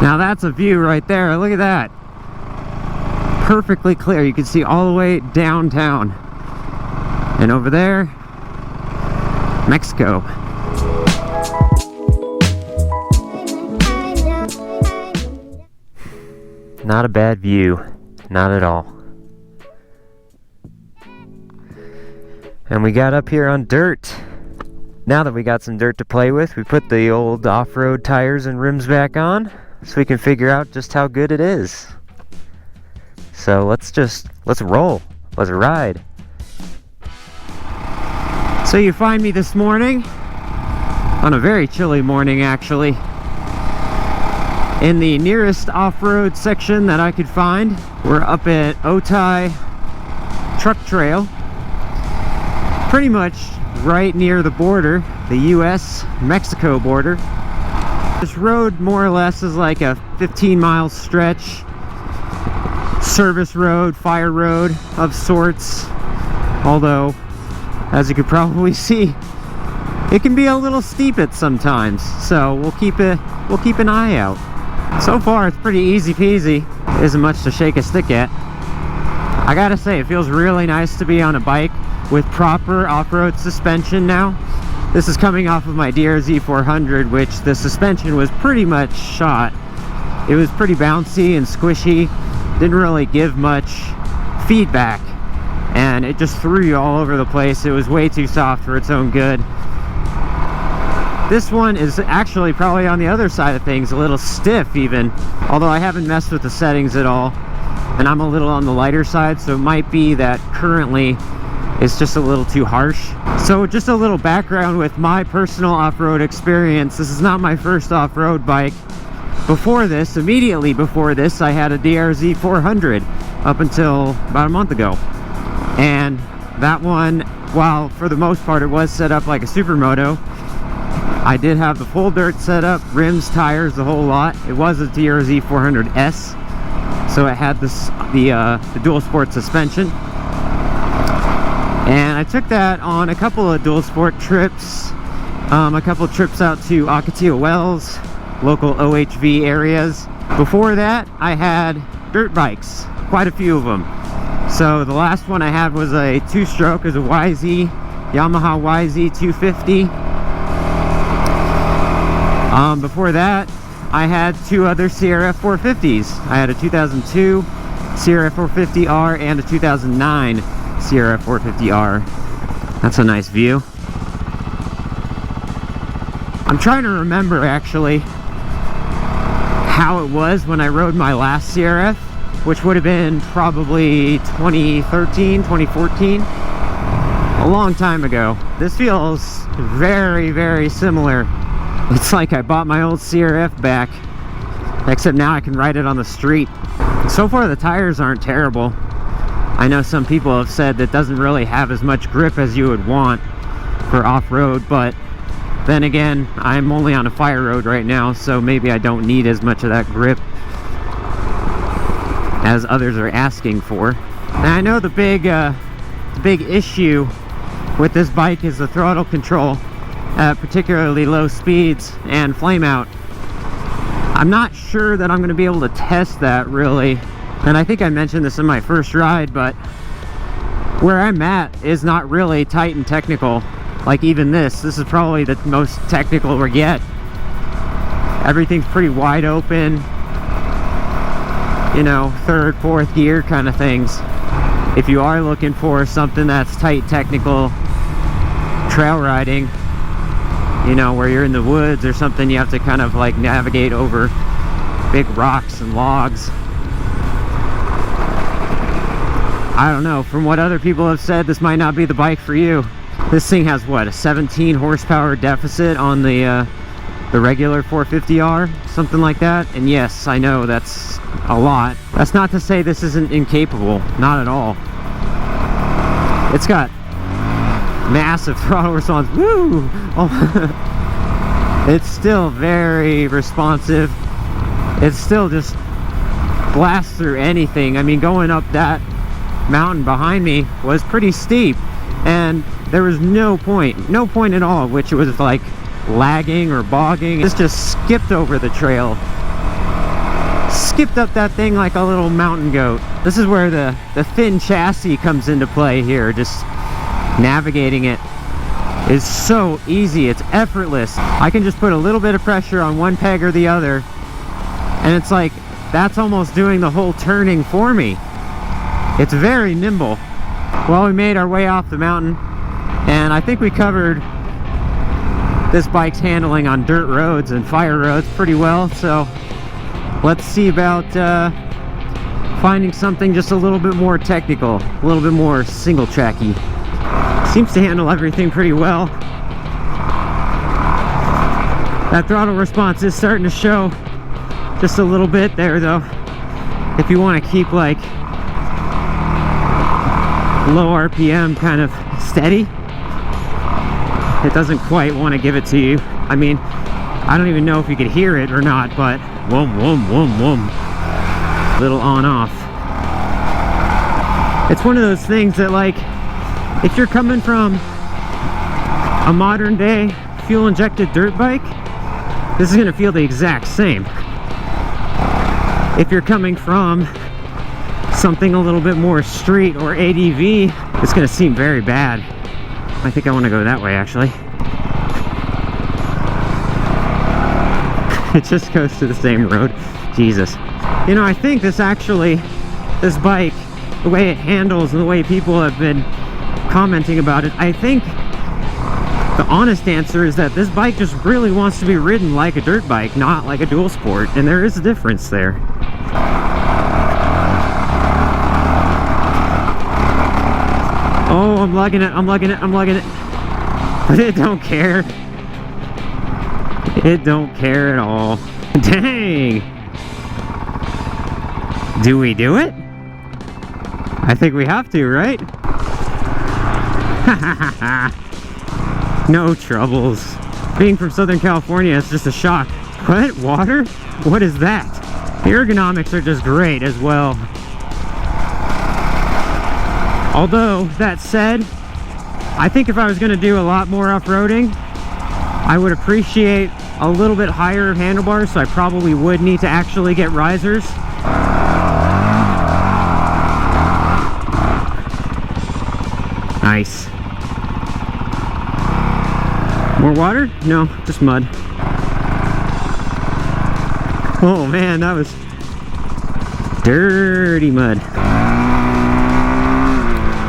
Now that's a view right there. Look at that. Perfectly clear. You can see all the way downtown. And over there, Mexico. Not a bad view. Not at all. And we got up here on dirt. Now that we got some dirt to play with, we put the old off-road tires and rims back on so we can figure out just how good it is. So let's roll. Let's ride. So you find me this morning, on a very chilly morning actually, in the nearest off-road section that I could find. We're up at Otay Truck Trail, pretty much right near the border, the US-Mexico border. This road more or less is like a 15-mile stretch, service road, fire road of sorts, although as you could probably see, it can be a little steep at sometimes, so we'll keep an eye out. So far it's pretty easy peasy. Isn't much to shake a stick at. I gotta say, it feels really nice to be on a bike with proper off-road suspension now. This is coming off of my CRF450, which the suspension was pretty much shot. It was pretty bouncy and squishy, didn't really give much feedback, and it just threw you all over the place. It was way too soft for its own good. This one is actually probably on the other side of things, a little stiff even, although I haven't messed with the settings at all, and I'm a little on the lighter side, so it might be that currently it's just a little too harsh. So just a little background with my personal off-road experience. This is not my first off-road bike. Before this, immediately before this, I had a CRF450 up until about a month ago. And that one, while for the most part it was set up like a supermoto, I did have the full dirt setup, rims, tires, the whole lot. It was a CRF450S, so it had the dual sport suspension. And I took that on a couple of dual sport trips, a couple of trips out to Ocotillo Wells, local OHV areas. Before that, I had dirt bikes, quite a few of them. So the last one I had was a two-stroke, it was a Yamaha YZ250. Before that, I had two other CRF450s. I had a 2002 CRF450R and a 2009 CRF450R. That's a nice view. I'm trying to remember actually how it was when I rode my last CRF, which would have been probably 2013, 2014. A long time ago. This feels very, very similar. It's like I bought my old CRF back, except now I can ride it on the street. So far the tires aren't terrible. I know some people have said that doesn't really have as much grip as you would want for off-road, but then again, I'm only on a fire road right now, so maybe I don't need as much of that grip as others are asking for. Now I know the big issue with this bike is the throttle control at particularly low speeds and flame out. I'm not sure that I'm going to be able to test that really, and I think I mentioned this in my first ride, but where I'm at is not really tight and technical. Like even this is probably the most technical we get. Everything's pretty wide open, you know, third, fourth gear kind of things. If you are looking for something that's tight, technical trail riding, you know, where you're in the woods or something, you have to kind of like navigate over big rocks and logs. I don't know, from what other people have said, this might not be the bike for you. This thing has what, a 17 horsepower deficit on the regular 450R, something like that. And yes, I know that's a lot. That's not to say this isn't incapable, not at all. It's got massive throttle response. Woo! Oh. It's still very responsive. It still just blasts through anything. I mean, going up that mountain behind me was pretty steep, and there was no point at all at which it was like lagging or bogging. This just skipped over the trail. skipped up that thing like a little mountain goat. This is where the thin chassis comes into play here. Just navigating it is so easy. It's effortless. I can just put a little bit of pressure on one peg or the other, and it's like that's almost doing the whole turning for me. It's very nimble. Well, we made our way off the mountain, and I think we covered this bike's handling on dirt roads and fire roads pretty well. So let's see about finding something just a little bit more technical, a little bit more single tracky. Seems to handle everything pretty well. That throttle response is starting to show just a little bit there though. If you want to keep like low RPM kind of steady, it doesn't quite want to give it to you. I mean, I don't even know if you could hear it or not, but whoom, whoom, whoom, whoom. Little on off. It's one of those things that, like, if you're coming from a modern day fuel injected dirt bike, this is going to feel the exact same. If you're coming from something a little bit more street or ADV, it's going to seem very bad. I think I want to go that way, actually. It just goes to the same road. Jesus. You know, I think this bike, the way it handles and the way people have been commenting about it, I think the honest answer is that this bike just really wants to be ridden like a dirt bike, not like a dual sport, and there is a difference there. Oh, I'm lugging it, I'm lugging it, I'm lugging it. But it don't care. It don't care at all. Dang! Do we do it? I think we have to, right? No troubles. Being from Southern California, it's just a shock. What? Water? What is that? The ergonomics are just great as well. Although, that said, I think if I was going to do a lot more off-roading, I would appreciate a little bit higher handlebars, so I probably would need to actually get risers. Nice. More water? No, just mud. Oh man, that was dirty mud.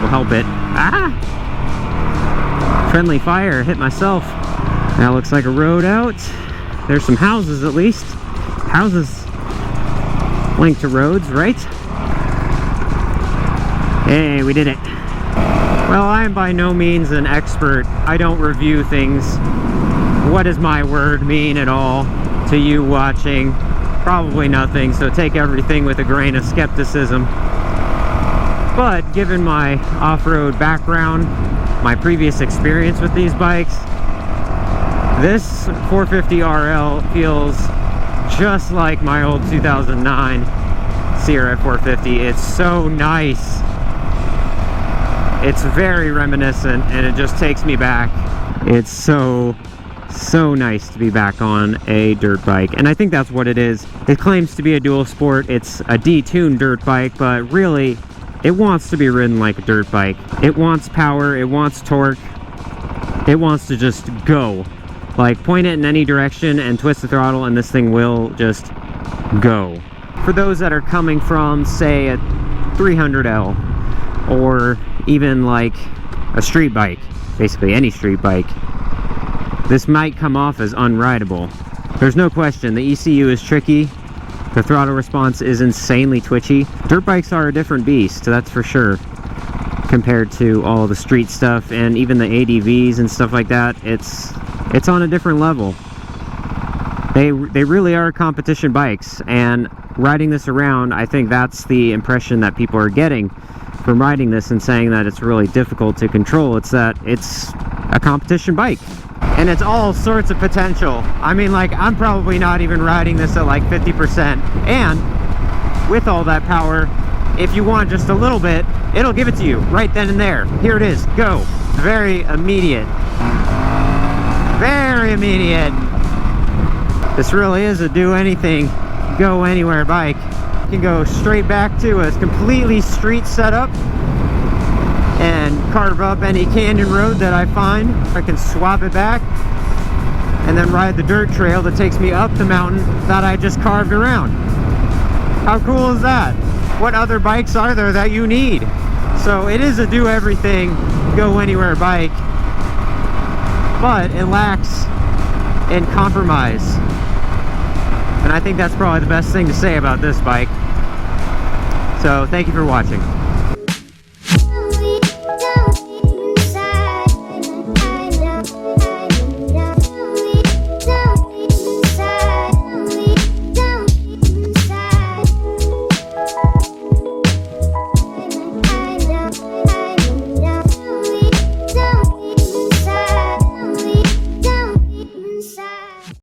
Will help it. Ah! Friendly fire, hit myself. That looks like a road out. There's some houses at least. Houses linked to roads, right? Hey, we did it. Well, I am by no means an expert. I don't review things. What does my word mean at all to you watching? Probably nothing, so take everything with a grain of skepticism. But given my off-road background, my previous experience with these bikes, this 450RL feels just like my old 2009 CRF450. It's so nice. It's very reminiscent, and it just takes me back. It's so nice to be back on a dirt bike, and I think that's what it is. It claims to be a dual sport. It's a detuned dirt bike, but really it wants to be ridden like a dirt bike. It wants power, it wants torque, it wants to just go. Like, point it in any direction and twist the throttle and this thing will just go. For those that are coming from, say, a 300L or even like a street bike, basically any street bike, this might come off as unrideable. There's no question, the ECU is tricky, the throttle response is insanely twitchy. Dirt bikes are a different beast, that's for sure, compared to all the street stuff and even the ADVs and stuff like that. It's on a different level. They really are competition bikes, and riding this around, I think that's the impression that people are getting from riding this and saying that it's really difficult to control. It's that it's a competition bike, and it's all sorts of potential. I mean, like, I'm probably not even riding this at like 50%, and with all that power, if you want just a little bit, it'll give it to you right then and there. Here it is, go. Very immediate. Very immediate. This really is a do anything go anywhere bike. You can go straight back to a completely street setup and carve up any canyon road that I find. I can swap it back and then ride the dirt trail that takes me up the mountain that I just carved around. How cool is that? What other bikes are there that you need? So it is a do everything, go anywhere bike, but it lacks in compromise. And I think that's probably the best thing to say about this bike. So thank you for watching.